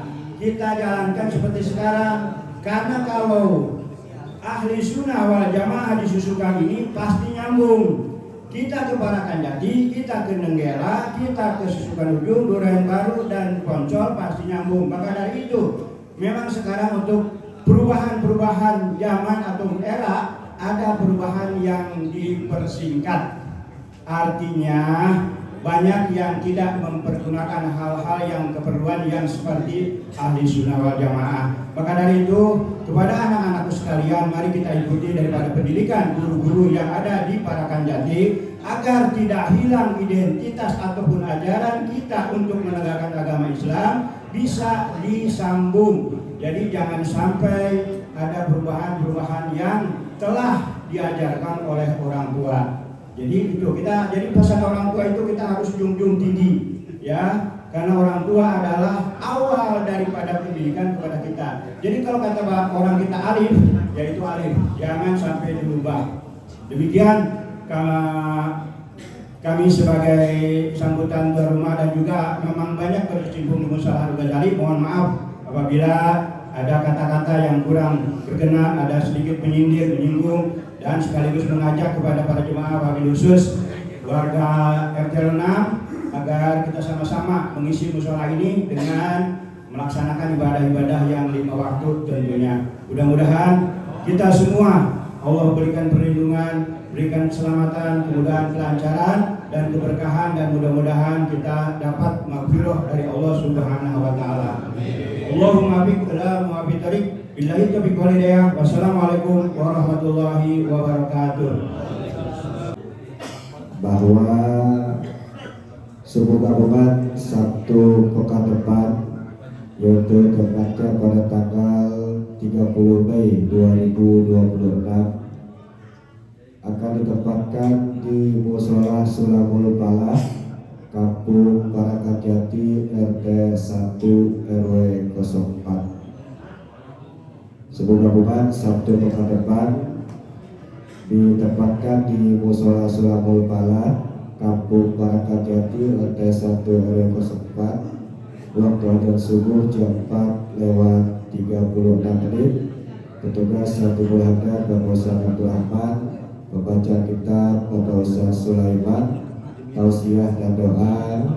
jalankan seperti sekarang. Karena kalau ahli sunnah wal jamaah disusukan ini pasti nyambung. Kita ke Parakan Jati, kita ke Nenggela, kita ke Susukan Ujung, Duren Baru, dan Poncol pasti nyambung. Maka dari itu memang sekarang untuk perubahan zaman atau era ada perubahan yang dipersingkat. Artinya banyak yang tidak mempergunakan hal-hal yang keperluan yang seperti ahli sunnah wal jamaah. Maka dari itu kepada anak-anakku sekalian, mari kita ikuti daripada pendidikan guru-guru yang ada di Parakan Jati agar tidak hilang identitas ataupun ajaran kita untuk menegakkan agama Islam bisa disambung. Jadi jangan sampai ada perubahan-perubahan yang telah diajarkan oleh orang tua. Jadi itu jadi pesan orang tua itu kita harus junjung tinggi, ya, karena orang tua adalah awal daripada pendidikan kepada kita. Jadi kalau kata orang kita alif, yaitu alif, jangan sampai dirubah. Demikian kami sebagai sambutan rumah dan juga memang banyak berkecimpung di Mushola Al-Ghazali. Mohon maaf apabila ada kata-kata yang kurang berkenan, ada sedikit menyindir, menyinggung, dan sekaligus mengajak kepada para jemaah wabil khusus warga RT 6 agar kita sama-sama mengisi mushola ini dengan melaksanakan ibadah-ibadah yang 5 waktu tentunya. Mudah-mudahan kita semua Allah berikan perlindungan, berikan keselamatan, kemudahan, kelancaran, dan keberkahan, dan mudah-mudahan kita dapat maghfirah dari Allah Subhanahu wa taala. Allahumma biq ila muwafiq tariq billahi taufiq wal hidayah. Wassalamualaikum warahmatullahi wabarakatuh. Bahwa subuh gabungan Sabtu pekan depan, yaitu tepatnya pada tanggal 30 Mei 2026 akan ditempatkan di Musola Sulamul Bala, Kampung Barakat Jati, RT 1 RW 04. Subuh gabungan Sabtu pekan depan ditempatkan di Musola Sulamul Bala, Kampung Barakat Jati, RT 1 RW 04. Waktu adzan subuh jam 4:36. Petugas Satubul Hadar Bapak Ustaz Abdul Rahman, membaca kitab Bapak Ustaz Sulaiman, tausiah dan doa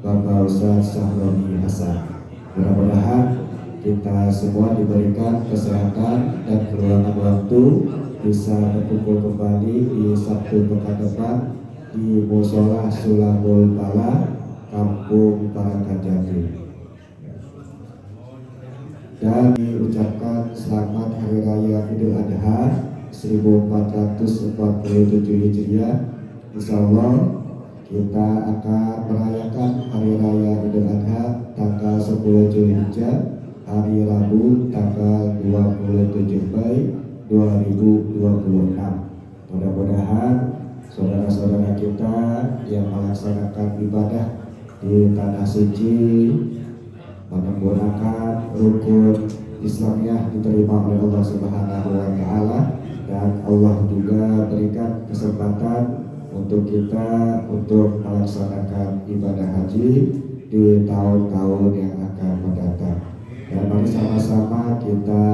Bapak Ustaz Sahroni Hasan. Mudah-mudahan kita semua diberikan kesehatan dan keluangan waktu bisa berkumpul kembali di Sabtu pekan depan di Musola Sulamul Bala, Kampung Barakat Jati. Dan diucapkan selamat Hari Raya Idul Adha 1447 Hijriah. Insya Allah kita akan merayakan Hari Raya Idul Adha tanggal 10 Zulhijjah, hari Rabu tanggal 27 Mei 2026. Mudah-mudahan saudara-saudara kita yang melaksanakan ibadah di tanah suci menggunakan rukun Islamnya diterima oleh Allah Subhanahu wa taala, dan Allah juga berikan kesempatan untuk kita untuk melaksanakan ibadah haji di tahun-tahun yang akan mendatang. Dan mari sama-sama kita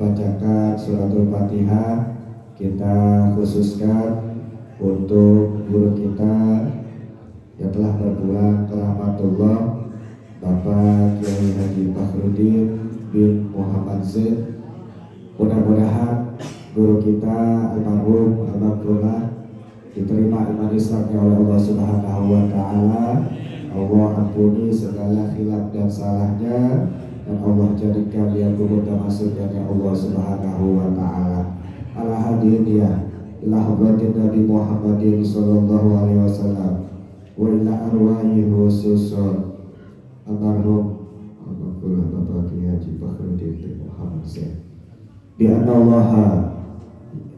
bacakan suratul Fatihah, kita khususkan untuk guru kita yang telah berpulang ke rahmatullah, Bapak Kiai Haji Fakhruddin bin Muhammad Zaid. Mudah-mudahan guru kita almarhum almarhumah diterima iman Islamnya oleh Allah Subhanahu wa taala. Allah ampuni segala khilaf dan salahnya, dan Allah jadikan dia guru termasuk dari Allah Subhanahu wa taala. Alhamdulillah ila hadratin Nabi Muhammadin sallallahu alaihi wasallam wa ila arwahi khususun almarhum Bapak Kiai Haji Fakhruddin bin Muhammad Zaid. Bi anna Allah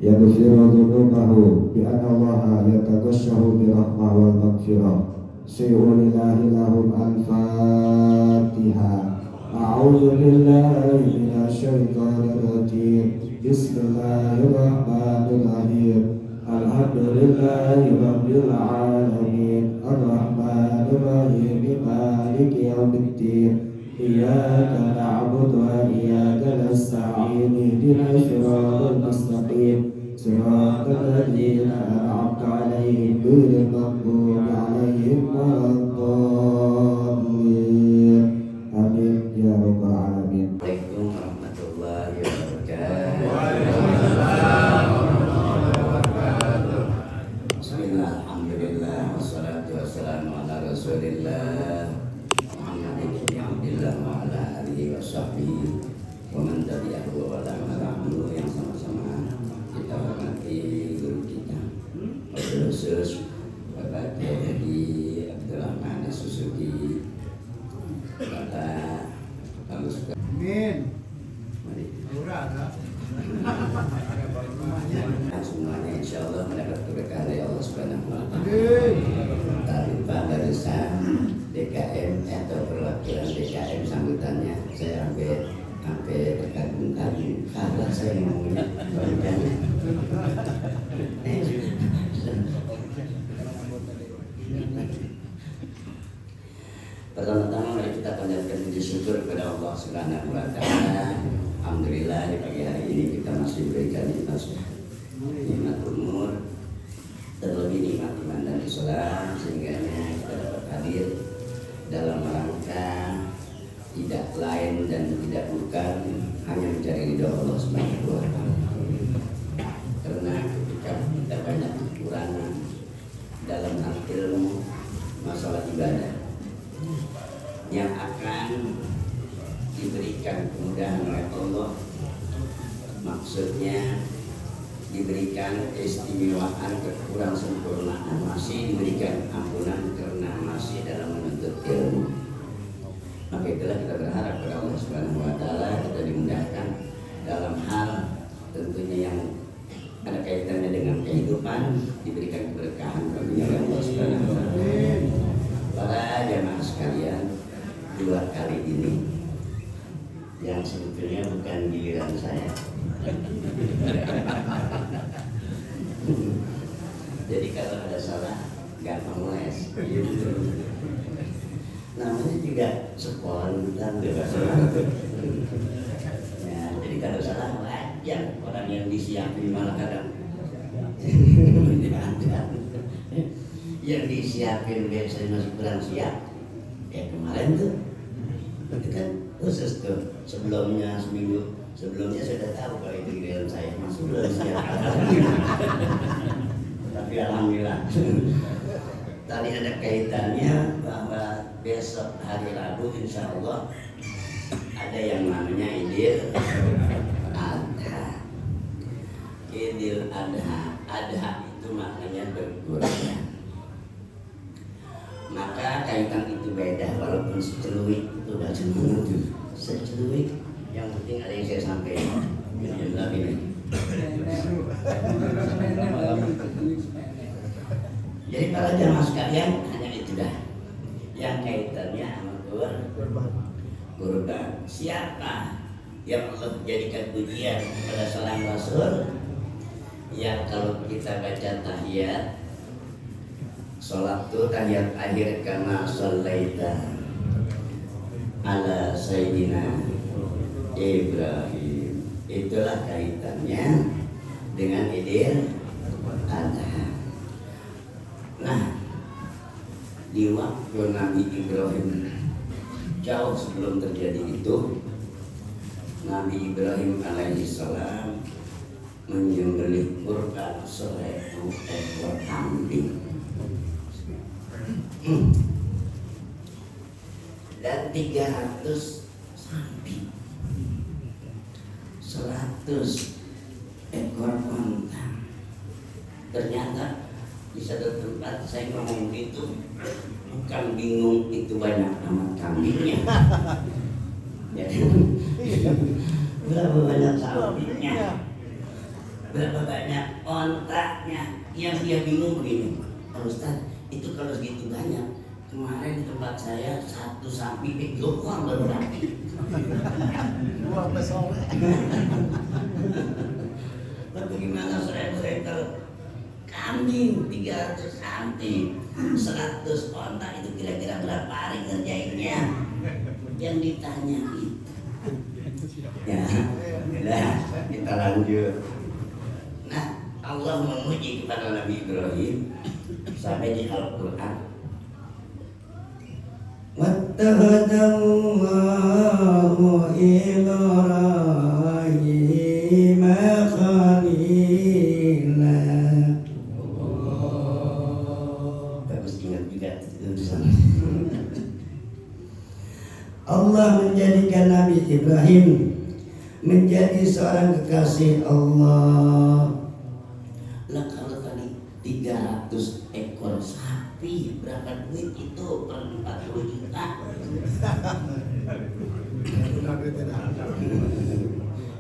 yaghfiru dhunubahu, bi anna Allah yataghassahu bi rahmah wal maghfirah. Syai'ulillahi lahum al-Fatihah. A'udzu billahi minasyaitonir rajim. Bismillahirrahmanirrahim. Alhamdulillahi rabbil alamin. Ar-Rahmanir Rahim. Maliki yaumiddin. Iyyaka na'budu wa iyyaka nasta'in. Ihdinas siratal mustaqim. Siratal ladzina an'amta 'alaihim ghairil maghdubi 'alaihim waladdallin. Amin ya rabbal alamin. Assalamualaikum warahmatullahi wabarakatuh. Bismillah, alhamdulillah, wassalatu wassalamu ala rasulillah Muhammadin ibn Abdillah wa ala alihi wa sahbihi wa man tabi'ahu wa ta'ala yang sama-sama kita hormati guru kita, khusus Bapak Kiai Haji Abdul Rahman Susuki, Bapak Bagus. Amin. Mari. Murah. Semuanya insya Allah mendapat keberkahan dari Allah Subhanahu wa Ta'ala. Amin. Tanpa barisan DKM atau perwakilan DKM sambutannya saya sampai terkagum-kagum karena saya ngomongnya banyak. Pertama-tama mari kita panjatkan puji syukur kepada Allah Subhanahu wa Ta'ala. Alhamdulillah di pagi hari ini kita masih diberikan nikmat umur, terlebih nikmat iman dan Islam, sehingga kita dapat hadir dalam rangka tidak lain dan tidak bukan hanya mencari ridho Allah Subhanahu wa Ta'ala. Karena ketika kita banyak ilmu masalah ibadah yang akan diberikan kemudahan oleh Allah, maksudnya diberikan keistimewaan, kekurang sempurnaan, masih diberikan ampunan karena masih dalam menuntut ilmu. Maka itulah kita berharap kepada Allah Subhanahu wa taala kita dimudahkan dalam hal tentunya yang ada kaitannya dengan kehidupan, diberikan keberkahan oleh Allah Subhanahu wa taala. Para jamaah sekalian, 2 kali ini yang sebetulnya bukan giliran saya. Jadi kalau ada salah gampang les. Namanya juga spontan bebas. Ya, jadi kalau salah wajar, orang yang disiapin malah kadang yang disiapin biasanya masih kurang siap. Ya kemarin tuh itu kan khusus tuh sebelumnya seminggu sebelumnya saya sudah tahu kalau itu giliran saya masih belum siap. Tapi alhamdulillah tadi ada kaitannya bahwa besok hari Rabu insya Allah ada yang namanya Idul Adha. Idul Adha, Adha itu maknanya berkurban. Maka kaitan itu beda walaupun seceluik itu udah seceluik, yang penting ada yang saya sampaikan. Ini. Jadi para jamaah sekalian hanya itu dah yang kaitannya sama kurban. Siapa yang Allah jadikan pujian kepada seorang Rasul yang kalau kita baca tahiyat sholat itu tahiyat akhir karena sholaita ala Sayyidina Ibrahim, itulah kaitannya dengan Idul Adha. Nah, di waktu Nabi Ibrahim jauh sebelum terjadi itu, Nabi Ibrahim alaihissalam menyembelih kurban 1000 ekor kambing dan 300 sapi, 100 ekor unta. Ternyata di satu tempat saya ngomong gitu, bukan bingung itu banyak amat kambingnya, ya, berapa banyak sapinya, berapa banyak ontanya. Yang dia bingung begini, Pak Ustaz, itu kalau segitu banyak, kemarin di tempat saya 1 sapi dijual baru sapi. Bagaimana 1000 ekor kambing, 300 sapi, 100 onta, itu kira-kira berapa hari ngerjainnya? Yang ditanya itu. Ya, udah kita lanjut. Nah, Allah memuji kepada Nabi Ibrahim sampai di Al-Quran. Wattahadallahu Ibrahim khalila. Bagus, ingat juga tulisan. Allah menjadikan Nabi Ibrahim menjadi seorang kekasih Allah. Lah kalau tadi 300 ekor sapi, berapa duit itu? Per 40 juta.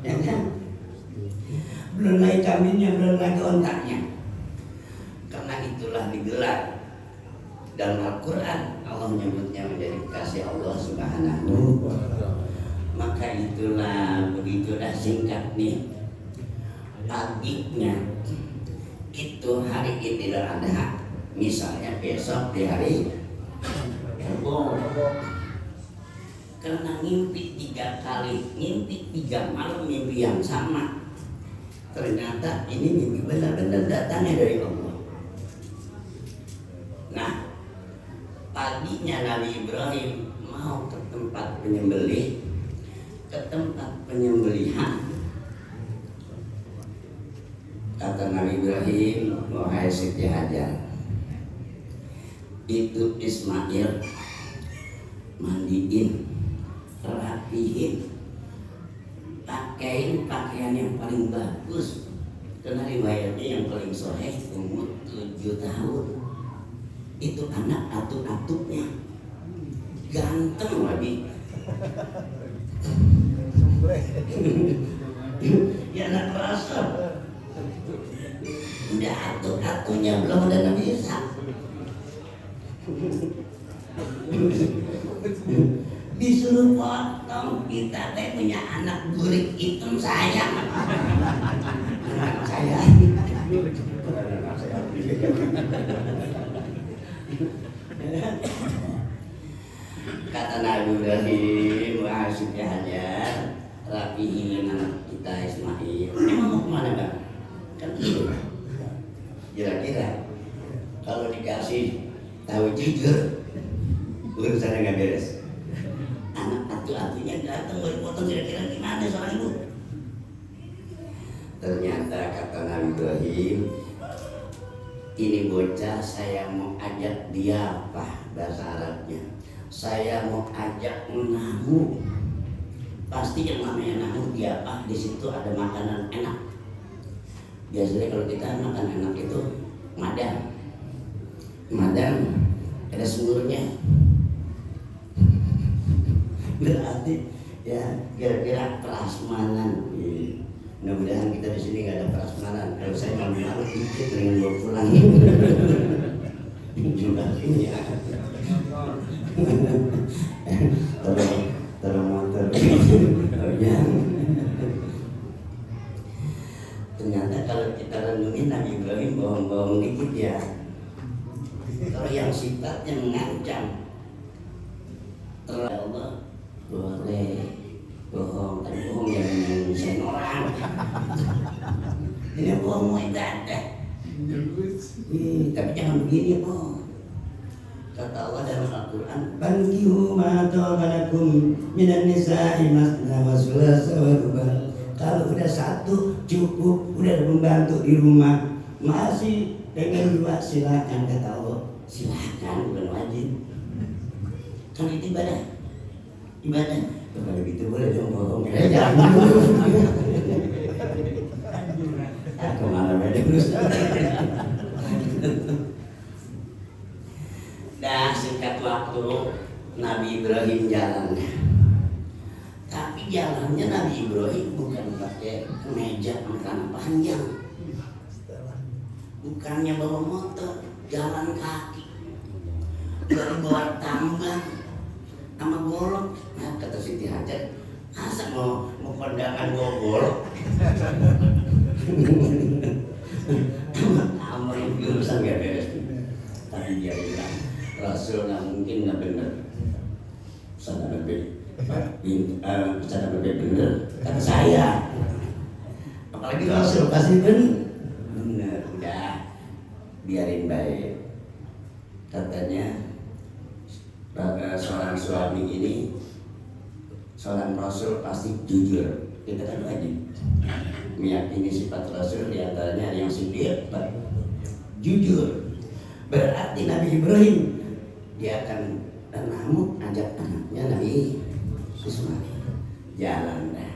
Ya kan? Belum lagi kambingnya, belum lagi ontaknya. Karena itulah digelar dalam Al-Quran, Allah menyebutnya menjadi kekasih Allah Subhanahu. Maka itulah, begitu dah singkat nih, paginya itu hari Idul Adha, misalnya besok di hari Rabu, karena ngimpi 3 kali, ngimpi 3 malam, mimpi yang sama. Ternyata ini mimpi benar-benar datangnya dari Allah. Nah, paginya Nabi Ibrahim mau ke tempat penyembelih, ke tempat penyembelihan. Kata Nabi Ibrahim, wahai Siti Hajar, itu Ismail mandiin, rapihin, pakaian yang paling bagus. Karena riwayatnya yang paling sahih umur 7 tahun. Itu anak atuk-atuknya ganteng lagi. Ya anak rasa. Udah atuk-atuknya belum ada Nabi Isa. Disuruh potong, kita teh punya anak gurik hitam sayang. Anak saya. Kata Nabi Ibrahim, maksudnya hanya rapihin anak kita Ismail. Emang mau kemana Bang? Kan gitu. Kira-kira kalau dikasih tahu jujur, urusannya nggak beres. Anak atu-atunya datang mau dipotong, kira-kira gimana soal ibu? Ternyata kata Nabi Ibrahim, ini bocah saya mau ajak dia apa bahasa Arabnya? Saya mau ajak menahu. Pasti yang namanya nahu dia apa? Di situ ada makanan enak. Biasanya kalau kita makan enak itu madang. Madang ada sumurnya. Berarti ya kira-kira prasmanan. Mudah-mudahan kita di sini nggak ada prasmanan. Kalau saya malu-malu dikit dengan bawa pulang. Juga ini ya. Terus motor. Ya. Ternyata kalau kita renungin Nabi Ibrahim bohong-bohong dikit ya. Kalau yang sifatnya mengancam, terlalu Allah boleh bohong, tapi bohong jangan nyusahin orang. Ini bohong mau ibadah. Tapi jangan begini bohong. Kata Allah dalam Al-Quran, "Fankihu ma taba lakum minan nisa'i masna wa thulatha wa ruba'." Kalau udah satu cukup, udah ada pembantu di rumah, masih pengen dua silakan, kata Allah. Silakan, bukan wajib. Kan itu ibadah. Ibadah. Kalau gitu boleh dong bohong. Jangan dulu. Kemana beda terus? Dah singkat waktu Nabi Ibrahim jalan. Tapi jalannya Nabi Ibrahim bukan pakai kemeja celana panjang. Bukannya bawa motor, jalan kaki. Dari bawa tambang sama golok. Nah, kata Siti Hajar, masa mau kondangan bawa golok? Amr urusan gak beres. Tapi dia bilang, Rasul nggak mungkin nggak benar. Sana lebih benar kata saya. Apalagi Rasul pasti benar. Udah biarin baik. Katanya seorang suami ini, seorang Rasul pasti jujur. Kita kan wajib meyakini sifat Rasul, diantaranya yang sidik, jujur. Berarti Nabi Ibrahim dia akan menamuk ajak anaknya Nabi Ismail jalan dah.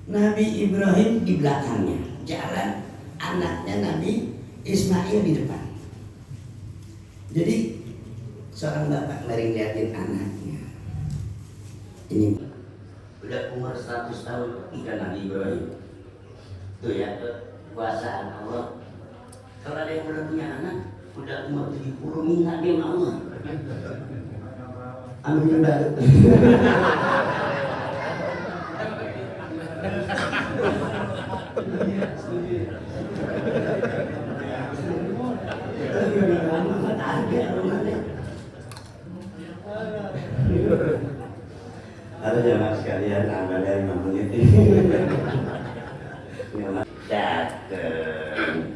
Nabi Ibrahim di belakangnya jalan, anaknya Nabi Ismail di depan. Jadi seorang bapak mari liatin anaknya. Ini udah umur 100 tahun ikan Nabi Ibrahim. Tuh ya kekuasaan Allah. Kalau ada yang udah punya anak, udah umur 70 minta dia mau. Amin baru. Ada jamaah sekalian, anda dari mampunya datang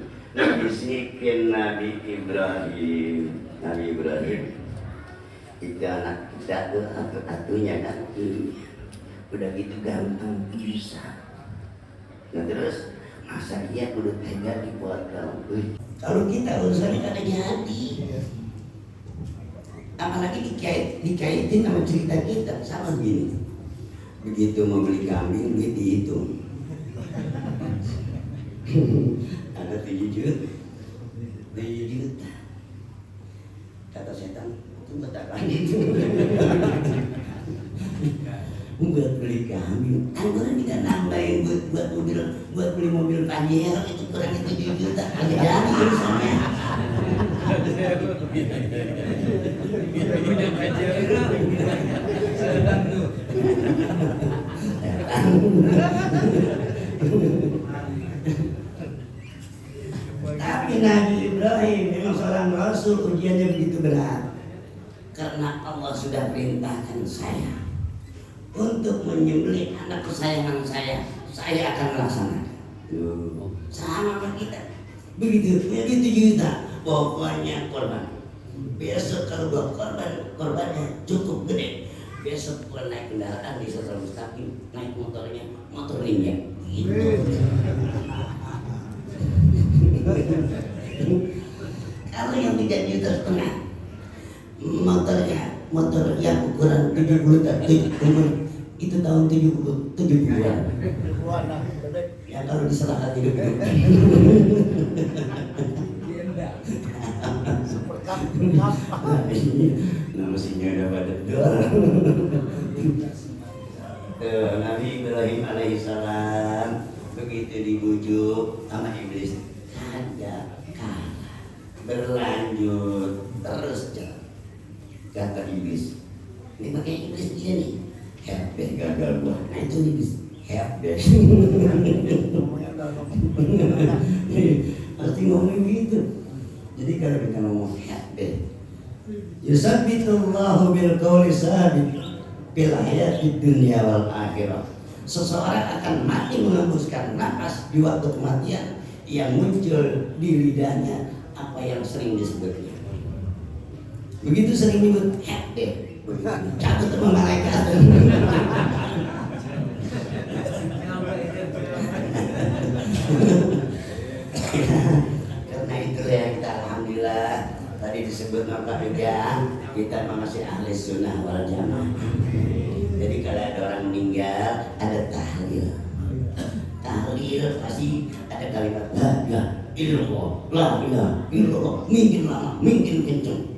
bisikin Nabi Ibrahim. Nabi Ibrahim itu anak kita tuh satu-satunya kan, udah gitu gampang bisa. Nah terus masa dia kudu tega dibuat kamu. Kalau kita urusannya kada jadi, apalagi dikaitin sama cerita kita sama gini. Begitu mau beli kambing duit dihitung. Ada 7 juta. Kata setan, itu katakan itu. Buat beli kambing, anggaran kita nambahin buat beli mobil Pajero itu kurang 7 juta. Agak jadi urusannya. Tapi Nabi Ibrahim memang seorang rasul, ujiannya begitu berat. Karena Allah sudah perintahkan saya untuk menyembelih anak kesayangan saya akan melaksanakan. Sama dengan kita. Begitu, punya 7 juta, pokoknya korban. Besok kalau gua korbannya cukup gede. Besok gua naik kendaraan di Siratal Mustaqim, naik motornya, motor Ninja. Gitu. Kalau yang 3,5 juta, motor yang ukuran 70 itu tahun 70-an. Ya kalau diserahkan hidup. Nama sinya udah pada Nabi Ibrahim alaihissalam begitu dibujuk sama iblis kagak kalah, berlanjut terus jalan. Kata iblis, ini pakai iblis dia nih, hebat gagal gua. Nah itu iblis hebat. Pasti ngomong gitu. Jadi kalau kita ngomong hebat, yusabbitullahu bil qawli sabit fil hayatid dunya wal akhirah. Seseorang akan mati mengembuskan napas di waktu kematian yang muncul di lidahnya apa yang sering disebutnya. Begitu sering nyebut hebat, cabut sama malaikat. Karena itulah yang kita alhamdulillah tadi disebut apa juga kita masih ahli sunnah wal jamaah. Jadi kalau ada orang meninggal ada tahlil pasti ada kalimat la ilaha illallah mungkin lama mungkin kenceng.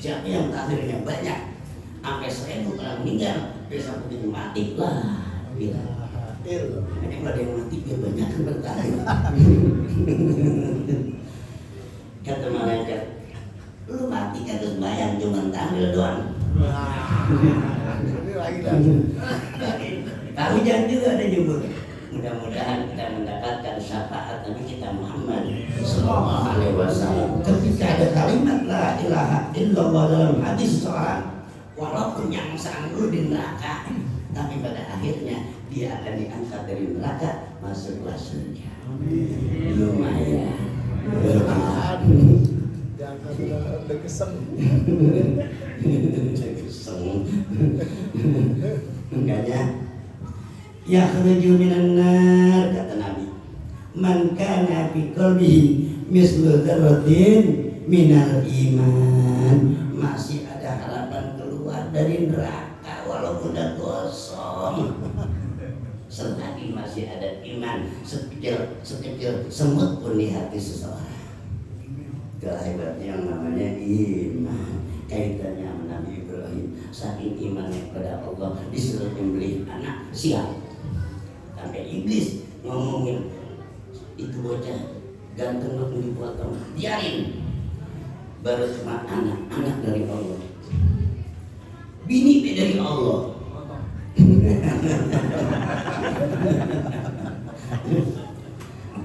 Siapa yang tahlilnya banyak sampai 1000 orang meninggal besok begitu mati lah ilaha illallah. Ini kalau ada yang mati dia banyak yang bertahlil. Kata malaikat, lu mati kagak sembahyang cuma tahlil doang. Tahu jangan juga ada nyebut. Mudah-mudahan kita mendapatkan syafaat Nabi kita Muhammad sallallahu alaihi wasallam. Ketika ada kalimat la ilaha illallah dalam hati seseorang, walaupun yang sanggup di neraka, tapi pada akhirnya dia akan diangkat dari neraka masuklah surga. Lumayan. Jangan keseng. Makanya yakhruju minan nar kata Nabi man kana fi qalbihi mislu dzarratin minal iman, masih ada harapan keluar dari neraka walaupun udah kosong selagi masih ada iman sekecil semut pun di hati seseorang. Itulah hebatnya yang namanya iman. Kaitannya sama Nabi Ibrahim, saking imannya kepada Allah disuruh membeli anak siap. Sampai iblis ngomongin itu bocah ganteng banget dipotong, biarin. Baru cuma anak dari Allah, bini dari Allah.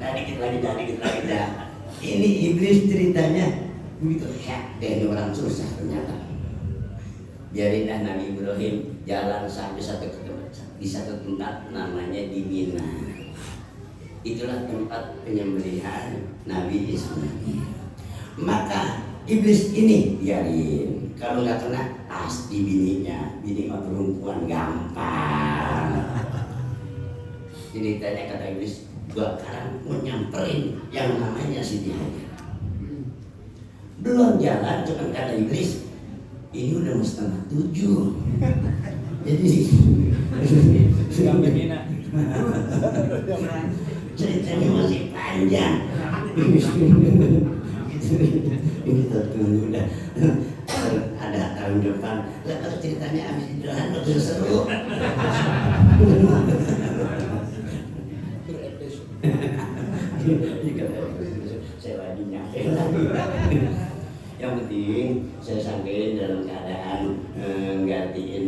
Dikit lagi dah. Ini iblis ceritanya begitu dari orang susah ternyata. Biarinlah Nabi Ibrahim jalan sampai di satu tempat namanya di Mina. Itulah tempat penyembelihan Nabi Ismail. Maka iblis ini biarin, kalau nggak kena pasti bininya, bini mah perempuan gampang. Jadi tanya kata iblis, gua sekarang mau nyamperin yang namanya Siti Hajar. Belum jalan, cuma kata iblis, ini udah mau 6:30. Jadi ceritanya masih panjang. Ini tertunggu udah ada tahun depan. Lah kalau ceritanya habis Idul Adha terus seru. Saya lagi nyampe lagi. Yang penting saya sampaikan dalam keadaan nggantiin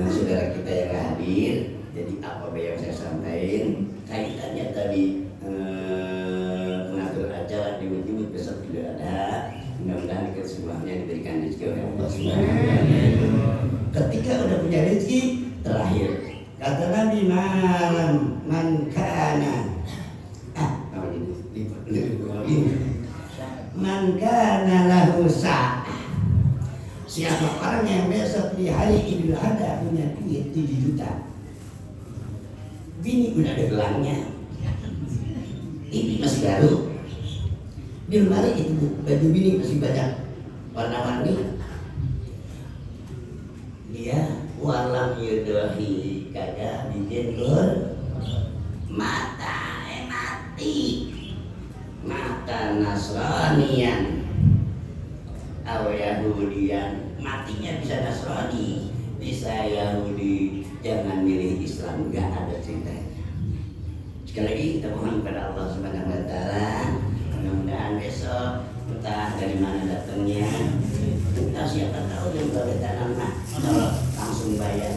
saudara kita yang hadir. Jadi apa yang saya sampaikan kaitannya tadi pengatur acara di besok Idul Adha. Mudah-mudahan kesemuanya diberikan rezeki oleh Allah SWT. Ketika udah punya rezeki, terakhir kata Nabi man kana man kana lahu sa'. Siapa orang yang besok di hari Idul Adha punya duit 7 juta, bini udah ada gelangnya, ini masih baru, di lemari itu baju bini masih banyak warna-warni, dia walam yudohi kagak dijenggol mata mati mata Nasranian atau Yahudian, matinya bisa Nasrani, bisa Yahudi. Jangan milih Islam, nggak ada ceritanya. Sekali lagi kita mohon kepada Allah Subhanahu Wa Taala, mudah-mudahan besok entah dari mana datangnya, entah siapa tahu yang boleh tanam kalau langsung bayar.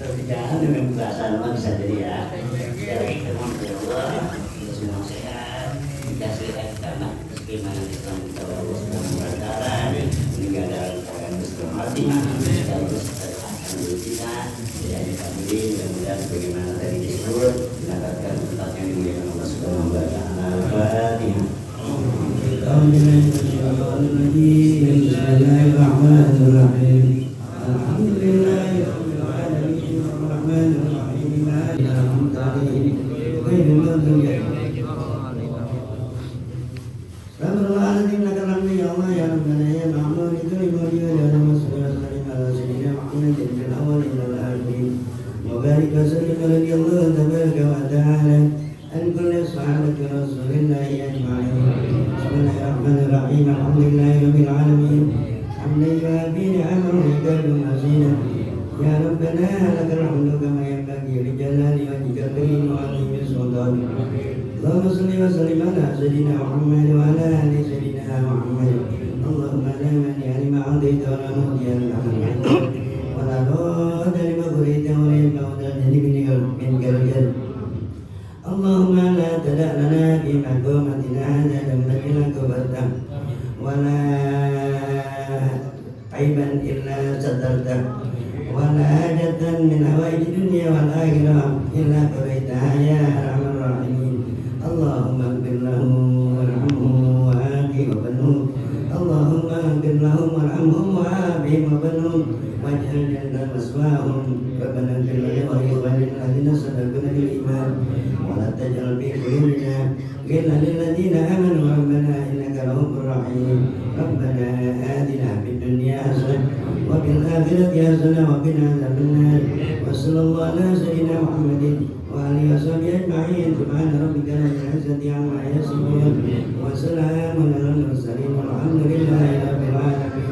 Tapi jangan dengan bahasa nama bisa jadi ya. Jadi kita mohon kepada Allah kita semua sehat, dikasih hikmah, bagaimana Islam kita Allah Subhanahu Wa Taala meninggal dalam keadaan berhati, sekaligus kita jadi kami mudah-mudahan bagaimana tadi disebut mendapatkan tempat yang dimuliakan Allah Subhanahu Wa Taala. Al-Fatihah. Bismillahirrahmanirrahim.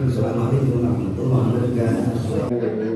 Assalamualaikum warahmatullahi wabarakatuh.